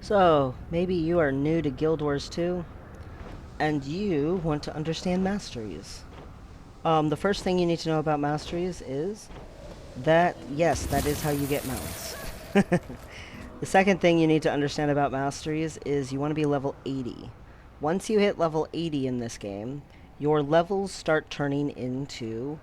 So, maybe you are new to Guild Wars 2, and you want to understand Masteries. The first thing you need to know about Masteries is that, yes, that is how you get mounts. The second thing you need to understand about Masteries is you want to be level 80. Once you hit level 80 in this game, your levels start turning into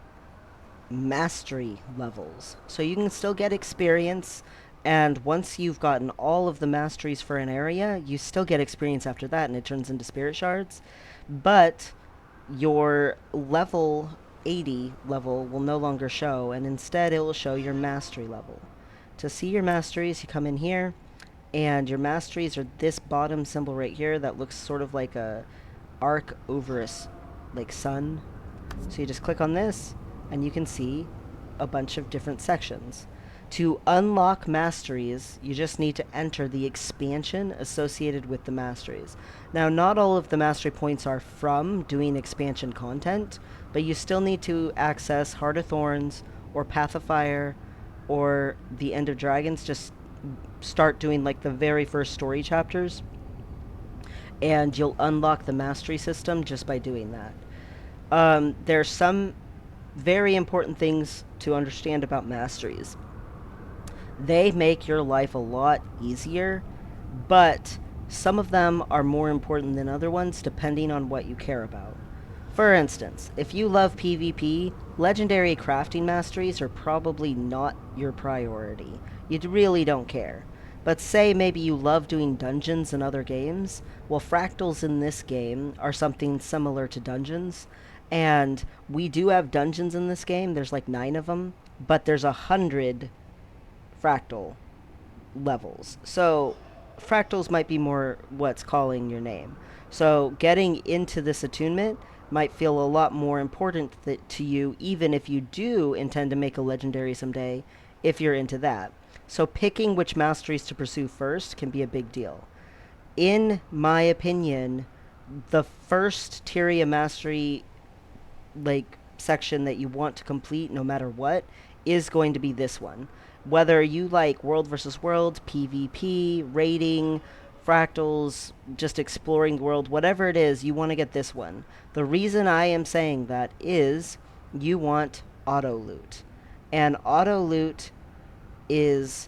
mastery levels. So you can still get experience, and once you've gotten all of the masteries for an area, you still get experience after that, and it turns into spirit shards. But your level 80 level will no longer show, and instead it will show your mastery level. To see your masteries, you come in here, and your masteries are this bottom symbol right here that looks sort of like a arc over a like sun. So you just click on this, and you can see a bunch of different sections. To unlock masteries, you just need to enter the expansion associated with the masteries. Now, not all of the mastery points are from doing expansion content, but you still need to access Heart of Thorns or Path of Fire or the End of Dragons. Just start doing like the very first story chapters, and you'll unlock the mastery system just by doing that. There's some very important things to understand about masteries. They make your life a lot easier, but some of them are more important than other ones depending on what you care about. For instance, if you love PvP, legendary crafting masteries are probably not your priority. You really don't care. But say maybe you love doing dungeons in other games, well, fractals in this game are something similar to dungeons, and we do have dungeons in this game. There's like 9 of them, but there's 100 fractal levels. So fractals might be more what's calling your name. So getting into this attunement might feel a lot more important to you, even if you do intend to make a legendary someday, if you're into that. So picking which masteries to pursue first can be a big deal. In my opinion, the first Tyria mastery like section that you want to complete no matter what is going to be this one. Whether you like world versus world, PvP, raiding, fractals, just exploring the world, whatever it is, you want to get this one. The reason I am saying that is you want auto loot. And auto loot is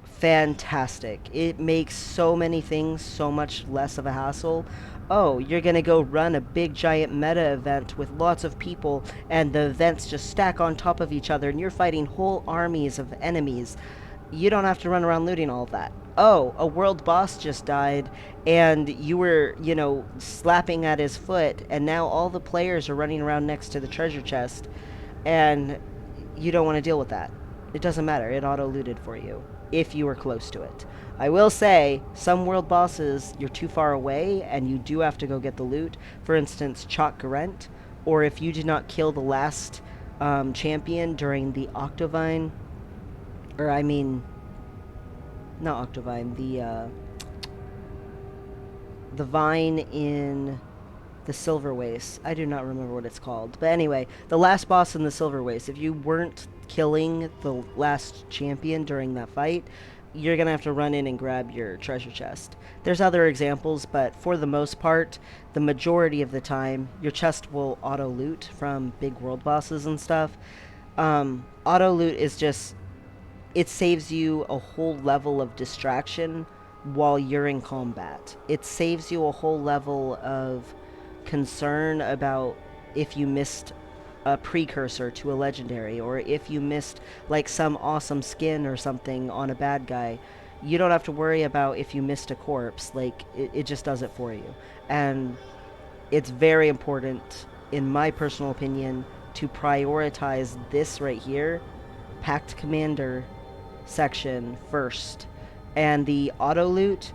fantastic. It makes so many things so much less of a hassle. Oh, you're going to go run a big giant meta event with lots of people, and the events just stack on top of each other, and you're fighting whole armies of enemies. You don't have to run around looting all of that. Oh, a world boss just died, and you were, slapping at his foot, and now all the players are running around next to the treasure chest, and you don't want to deal with that. It doesn't matter. It auto-looted for you if you were close to it. I will say, some world bosses, you're too far away, and you do have to go get the loot. For instance, Chalk Garent, or if you did not kill the last champion during the Octovine, or I mean, not Octovine, the vine in the Silver Waste. I do not remember what it's called. But anyway, the last boss in the Silver Waste, if you weren't killing the last champion during that fight, you're going to have to run in and grab your treasure chest. There's other examples, but for the most part, the majority of the time, your chest will auto-loot from big world bosses and stuff. Auto-loot is just, it saves you a whole level of distraction while you're in combat. It saves you a whole level of concern about if you missed a precursor to a legendary, or if you missed like some awesome skin or something on a bad guy. You don't have to worry about if you missed a corpse. Like it just does it for you. And it's very important, in my personal opinion, to prioritize this right here, Pact Commander section first. And the auto loot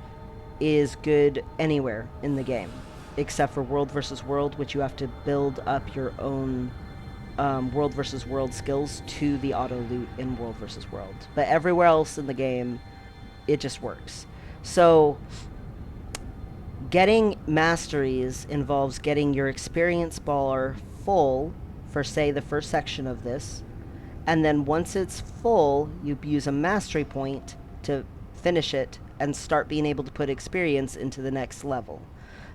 is good anywhere in the game, except for World versus World, which you have to build up your own World versus World skills to the auto loot in World versus World. But everywhere else in the game, it just works. So, getting masteries involves getting your experience bar full for, say, the first section of this, and then once it's full, you use a mastery point to finish it, and start being able to put experience into the next level.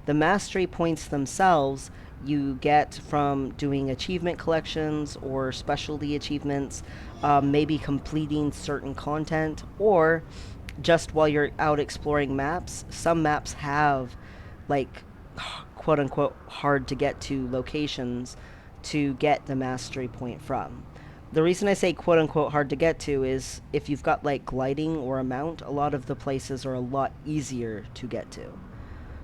The mastery points themselves you get from doing achievement collections or specialty achievements, maybe completing certain content, or just while you're out exploring maps. Some maps have like quote unquote hard to get to locations to get the mastery point from. The reason I say quote unquote hard to get to is if you've got like gliding or a mount, a lot of the places are a lot easier to get to.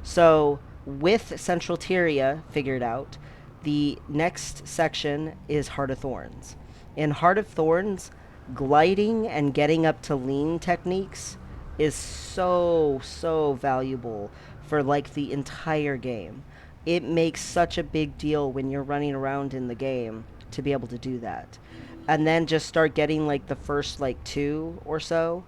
So, with Central Tyria figured out, the next section is Heart of Thorns. In Heart of Thorns, gliding and getting up to lean techniques is so valuable for like the entire game. It makes such a big deal when you're running around in the game to be able to do that. And then just start getting like the first like two or so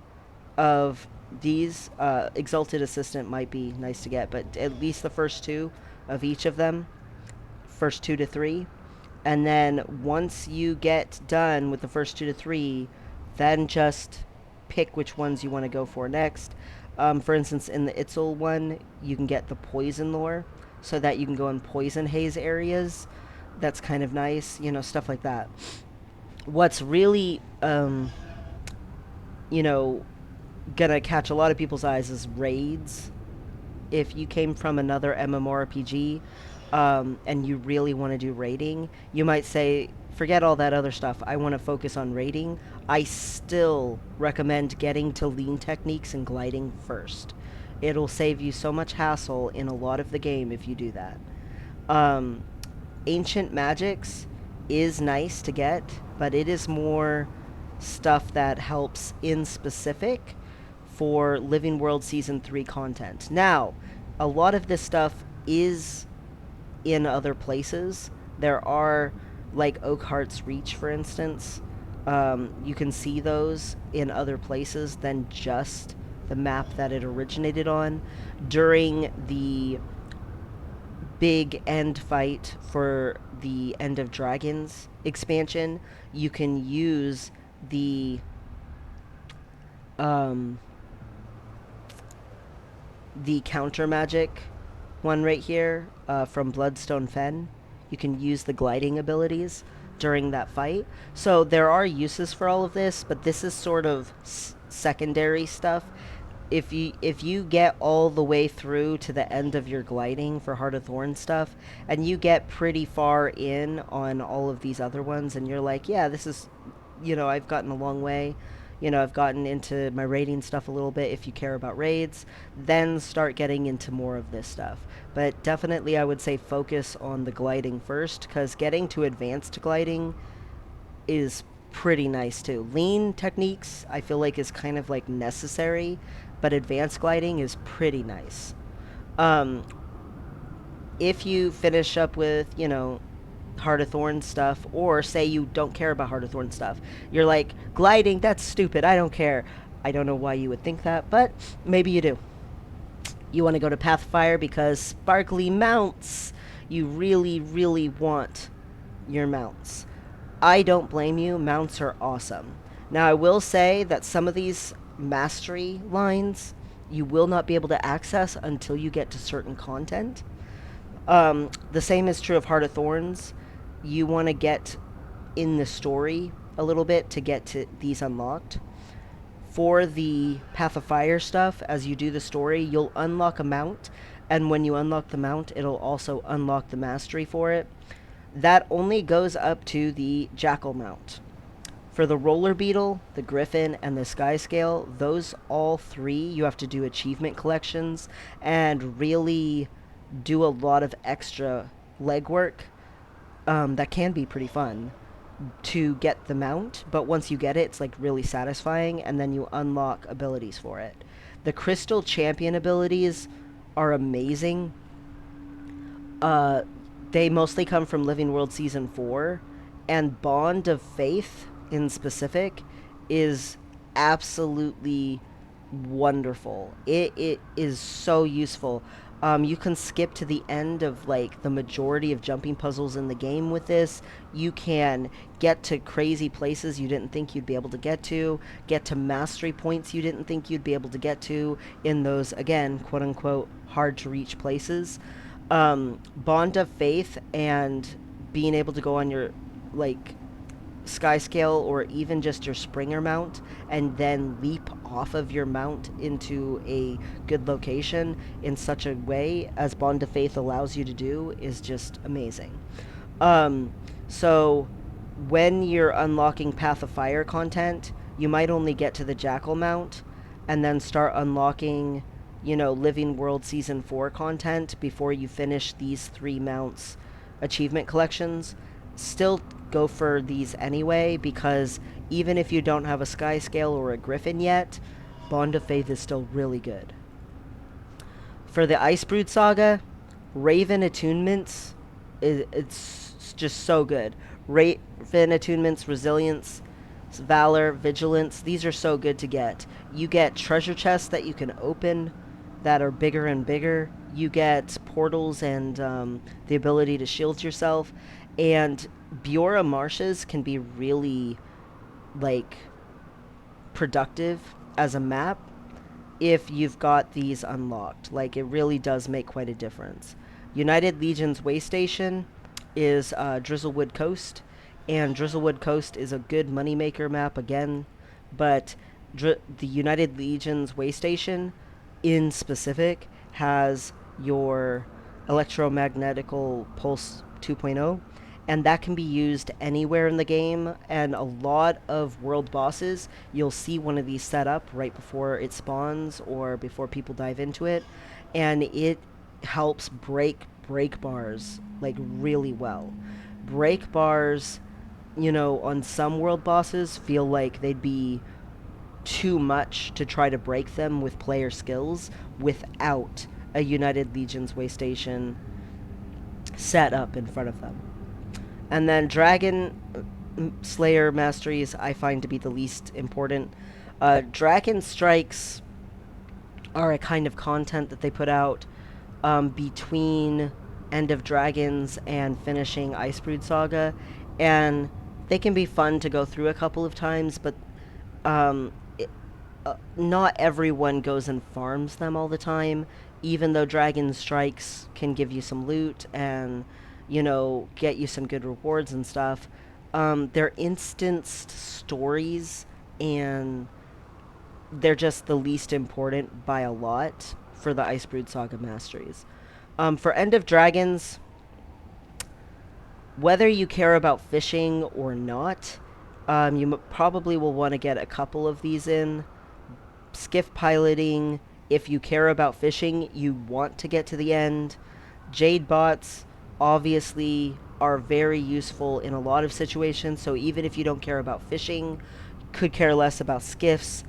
of these. Exalted Assistant might be nice to get, but at least the first two of each of them, first two to three. And then once you get done with the first two to three, then just pick which ones you want to go for next. For instance, in the Itzel one, you can get the poison lore so that you can go in poison haze areas. That's kind of nice, stuff like that. What's really, you know, gonna catch a lot of people's eyes is raids. If you came from another MMORPG, and you really want to do raiding, you might say, forget all that other stuff. I want to focus on raiding. I still recommend getting to lean techniques and gliding first. It'll save you so much hassle in a lot of the game if you do that. Um, Ancient Magics is nice to get, but it is more stuff that helps in specific for Living World Season 3 content. Now, a lot of this stuff is in other places. There are, like Oakheart's Reach, for instance. You can see those in other places than just the map that it originated on. During the big end fight for the End of Dragons expansion, you can use um, the counter magic one right here from Bloodstone Fen. You can use the gliding abilities during that fight. So there are uses for all of this, but this is sort of secondary stuff. If you get all the way through to the end of your gliding for Heart of Thorn stuff, and you get pretty far in on all of these other ones, and you're like, yeah, this is, I've gotten a long way. I've gotten into my raiding stuff a little bit if you care about raids, then start getting into more of this stuff. But definitely I would say focus on the gliding first, because getting to advanced gliding is pretty nice too. Lean techniques, I feel like, is kind of like necessary, but advanced gliding is pretty nice. Um, if you finish up with, Heart of Thorn stuff, or say you don't care about Heart of Thorn stuff, you're like, gliding, that's stupid, I don't care. I don't know why you would think that, but maybe you do. You want to go to Pathfire because sparkly mounts. You really want your mounts. I don't blame you. Mounts are awesome. Now, I will say that some of these mastery lines you will not be able to access until you get to certain content. The same is true of Heart of Thorns. You want to get in the story a little bit to get to these unlocked. For the Path of Fire stuff, as you do the story, you'll unlock a mount, and when you unlock the mount, it'll also unlock the mastery for it. That only goes up to the Jackal mount. For the Roller Beetle, the Griffin, and the Sky Scale, those all three, you have to do achievement collections and really do a lot of extra legwork. That can be pretty fun to get the mount, but once you get it, it's like really satisfying, and then you unlock abilities for it. The Crystal Champion abilities are amazing. Uh, they mostly come from Living World Season 4, and Bond of Faith in specific is absolutely wonderful. It is so useful. You can skip to the end of like the majority of jumping puzzles in the game with this. You can get to crazy places you didn't think you'd be able to get to mastery points you didn't think you'd be able to get to in those, again, quote unquote, hard to reach places. Bond of Faith and being able to go on your like sky scale or even just your springer mount and then leap off of your mount into a good location in such a way as Bond of Faith allows you to do is just amazing. Um, so when you're unlocking Path of Fire content, you might only get to the Jackal mount and then start unlocking, Living World Season 4 content before you finish these three mounts achievement collections. Still go for these anyway because even if you don't have a Sky Scale or a Griffin yet, Bond of Faith is still really good. For the Icebrood Saga, Raven attunements, it's just so good. Raven attunements, resilience, valor, vigilance, these are so good to get. You get treasure chests that you can open that are bigger and bigger. You get portals and the ability to shield yourself. And Biora marshes can be really like productive as a map if you've got these unlocked. Like, it really does make quite a difference. United Legion's way station is Drizzlewood Coast, and Drizzlewood Coast is a good moneymaker map again, but the United Legion's way station in specific has your electromagnetical pulse 2.0, and that can be used anywhere in the game. And a lot of world bosses, you'll see one of these set up right before it spawns or before people dive into it, and it helps break bars like really well. Break bars, on some world bosses feel like they'd be too much to try to break them with player skills without a United Legion's way station set up in front of them. And then Dragon Slayer Masteries I find to be the least important. Dragon Strikes are a kind of content that they put out between End of Dragons and finishing Icebrood Saga, and they can be fun to go through a couple of times, but um, not everyone goes and farms them all the time, even though Dragon Strikes can give you some loot and, get you some good rewards and stuff. They're instanced stories, and they're just the least important by a lot for the Icebrood Saga Masteries. For End of Dragons, whether you care about fishing or not, you probably will want to get a couple of these in. Skiff piloting, if you care about fishing, you want to get to the end. Jade bots obviously are very useful in a lot of situations, so even if you don't care about fishing, could care less about skiffs,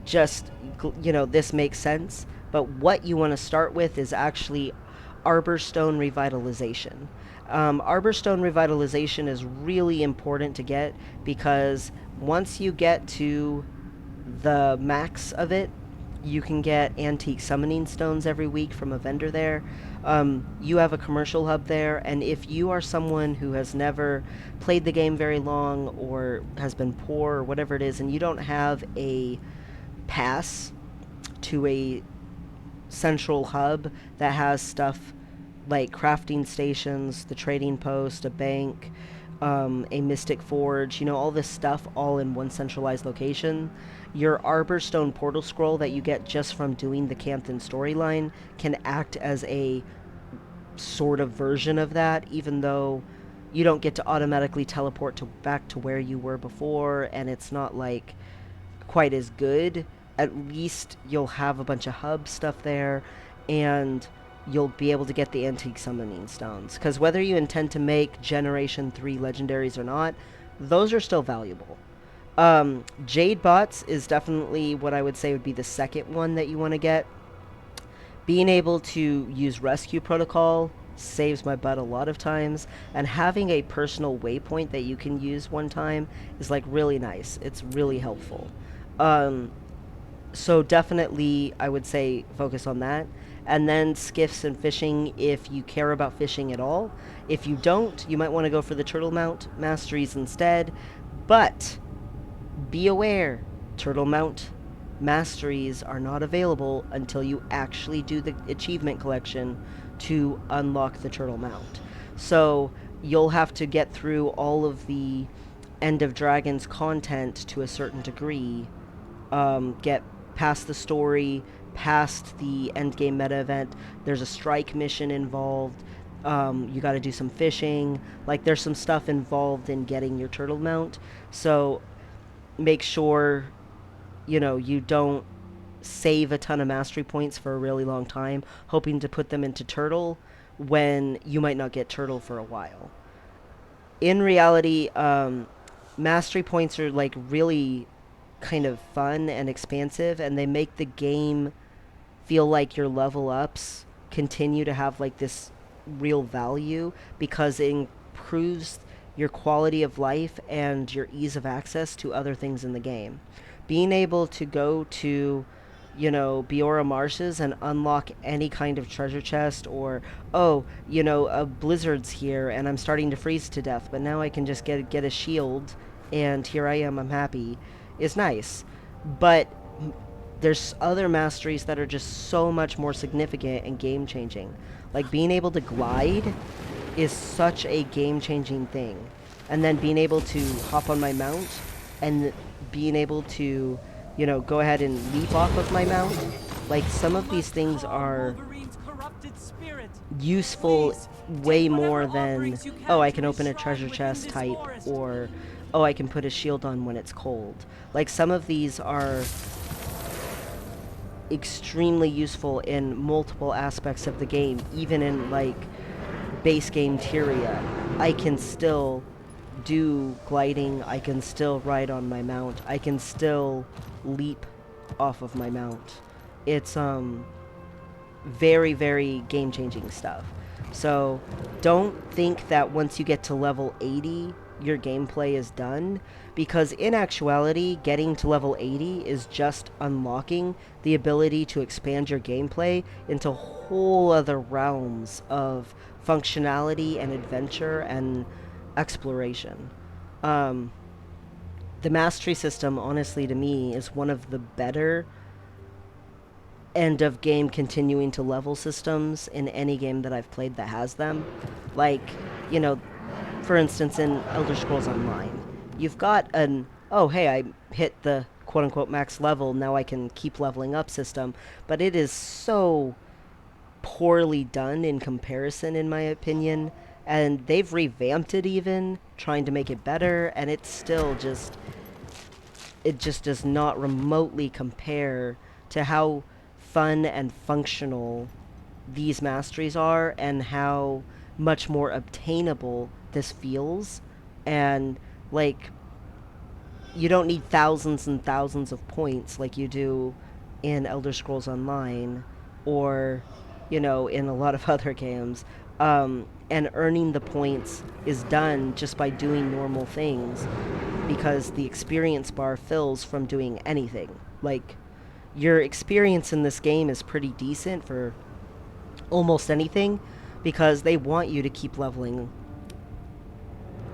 just, this makes sense. But what you want to start with is actually Arborstone Revitalization. Arborstone Revitalization is really important to get because once you get to the max of it, you can get antique summoning stones every week from a vendor there. You have a commercial hub there, and if you are someone who has never played the game very long or has been poor or whatever it is, and you don't have a pass to a central hub that has stuff like crafting stations, the trading post, a bank, a mystic forge, all this stuff all in one centralized location. Your Arborstone portal scroll that you get just from doing the Canthan storyline can act as a sort of version of that, even though you don't get to automatically teleport back to where you were before, and it's not like quite as good. At least you'll have a bunch of hub stuff there, and you'll be able to get the antique summoning stones. Because whether you intend to make Generation 3 legendaries or not, those are still valuable. Jade bots is definitely what I would say would be the second one that you want to get. Being able to use rescue protocol saves my butt a lot of times, and having a personal waypoint that you can use one time is like really nice. It's really helpful. Um, So definitely, I would say focus on that. And then skiffs and fishing if you care about fishing at all. If you don't, you might want to go for the turtle mount masteries instead. But be aware, turtle mount masteries are not available until you actually do the achievement collection to unlock the turtle mount. So you'll have to get through all of the End of Dragons content to a certain degree, get past the story, past the end game meta event. There's a strike mission involved. You got to do some fishing. Like, there's some stuff involved in getting your turtle mount. So make sure, you don't save a ton of mastery points for a really long time, hoping to put them into turtle when you might not get turtle for a while. In reality, mastery points are like really kind of fun and expansive, and they make the game feel like your level ups continue to have like this real value because it improves your quality of life and your ease of access to other things in the game. Being able to go to, Biora Marshes and unlock any kind of treasure chest, or, oh, a blizzard's here and I'm starting to freeze to death, but now I can just get a shield and here I am, I'm happy, is nice. But there's other masteries that are just so much more significant and game changing. Like being able to glide is such a game changing thing. And then being able to hop on my mount and being able to, go ahead and leap off of my mount. Like, some of these things are useful way more than, oh, I can open a treasure chest type, or, oh, I can put a shield on when it's cold. Like, some of these are extremely useful in multiple aspects of the game, even in like base game Tyria. I can still do gliding, I can still ride on my mount, I can still leap off of my mount. It's very, very game changing stuff. So don't think that once you get to level 80 your gameplay is done, because in actuality, getting to level 80 is just unlocking the ability to expand your gameplay into whole other realms of functionality and adventure and exploration. Um, the mastery system, honestly, to me, is one of the better end of game continuing to level systems in any game that I've played that has them. Like, you know, for instance, in Elder Scrolls Online, you've got an, oh, hey, I hit the quote unquote max level, now I can keep leveling up system, but it is so poorly done in comparison, in my opinion. And they've revamped it even, trying to make it better, and it's still just, it just does not remotely compare to how fun and functional these masteries are and how much more obtainable this feels. And like, you don't need thousands and thousands of points like you do in Elder Scrolls Online, or, in a lot of other games. And earning the points is done just by doing normal things, because the experience bar fills from doing anything. Like, your experience in this game is pretty decent for almost anything, because they want you to keep leveling.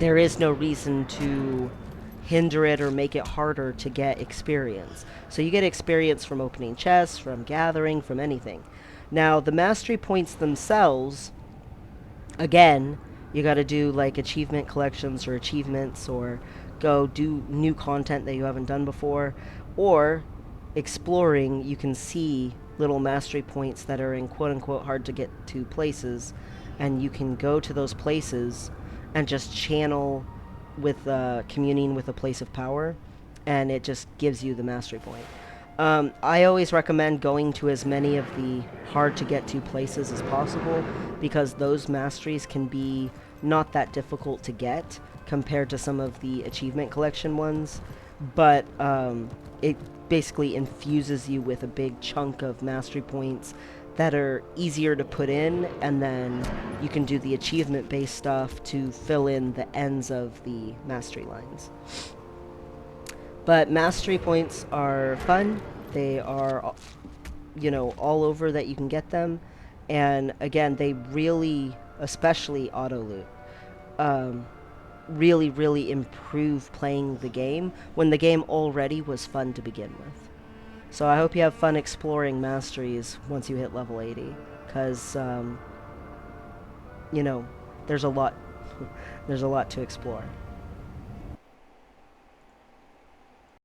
There is no reason to hinder it or make it harder to get experience. So you get experience from opening chests, from gathering, from anything. Now, the mastery points themselves, again, you got to do like achievement collections or achievements, or go do new content that you haven't done before, or exploring, you can see little mastery points that are in quote unquote hard to get to places, and you can go to those places and just channel with communing with a place of power, and it just gives you the mastery point. I always recommend going to as many of the hard to get to places as possible, because those masteries can be not that difficult to get compared to some of the achievement collection ones, but it basically infuses you with a big chunk of mastery points that are easier to put in, and then you can do the achievement based stuff to fill in the ends of the mastery lines. But mastery points are fun. They are, all over that you can get them. And again, they really, especially auto loot, um, really, really improve playing the game when the game already was fun to begin with. So I hope you have fun exploring Masteries once you hit level 80, because, you know, there's a lot, there's a lot to explore.